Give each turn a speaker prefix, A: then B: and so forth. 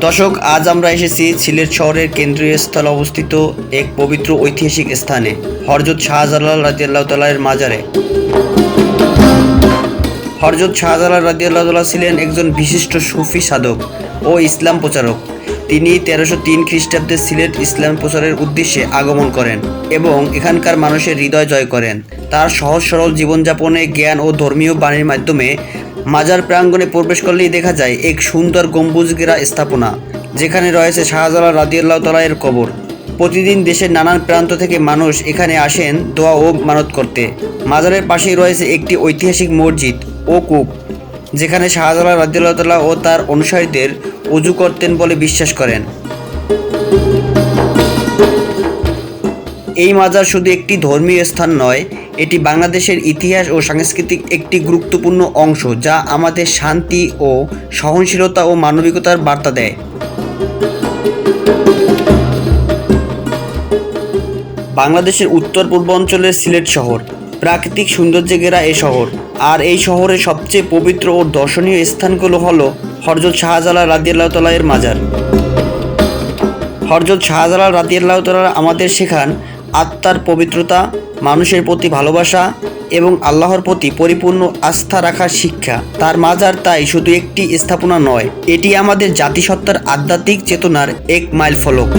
A: দর্শক, আজ আমরা এসেছি সিলেট শহরের কেন্দ্রীয় স্থলে অবস্থিত এক পবিত্র ঐতিহাসিক স্থানে, হযরত শাহজালাল রাদিয়াল্লাহু তাআলা এর মাজারে। হযরত শাহজালাল রাদিয়াল্লাহু তাআলা ছিলেন একজন বিশিষ্ট সুফি সাধক ও ইসলাম প্রচারক। তিনি 1303 খ্রিস্টাব্দে সিলেট ইসলাম প্রচারের উদ্দেশ্যে আগমন করেন এবং এখানকার মানুষের হৃদয় জয় করেন। তার সহজ সরল জীবনযাপনে, জ্ঞান ও ধর্মীয় বাণীর মাধ্যমে মাজার প্রাঙ্গণে প্রবেশ করলেই দেখা যায় এক সুন্দর গম্বুজ ঘেরা স্থাপনা, যেখানে রয়েছে শাহজালাল রাদিয়াল্লাহু তাআলা এর কবর। প্রতিদিন দেশের নানান প্রান্ত থেকে মানুষ এখানে আসেন দোয়া ও মানত করতে। মাজারের পাশেই রয়েছে একটি ঐতিহাসিক মসজিদ ও কূপ, যেখানে শাহজালাল রাদিয়াল্লাহু তাআলা ও তার অনুসারীদের ওযু করতেন বলে বিশ্বাস করেন। এই মাজার শুধু একটি ধর্মীয় স্থান নয়, এটি বাংলাদেশের ইতিহাস ও সাংস্কৃতিক একটি গুরুত্বপূর্ণ অংশ, যা আমাদের শান্তি ও সহনশীলতা ও মানবিকতার বার্তা দেয়। বাংলাদেশের উত্তর পূর্বাঞ্চলের সিলেট শহর প্রাকৃতিক সৌন্দর্যে ঘেরা এই শহর, আর এই শহরের সবচেয়ে পবিত্র ও দর্শনীয় স্থানগুলো হলো হযরত শাহজালাল রাদিয়াল্লাহু তাআলা এর মাজার। হযরত শাহজালাল রাদিয়াল্লাহু তাআলা আমাদের শেখান আত্মার পবিত্রতা, মানুষের প্রতি ভালোবাসা এবং আল্লাহর প্রতি পরিপূর্ণ আস্থা রাখার শিক্ষা। তার মাজার তাই শুধু একটি স্থাপনা নয়, এটি আমাদের জাতিসত্তার আধ্যাত্মিক চেতনার এক মাইলফলক।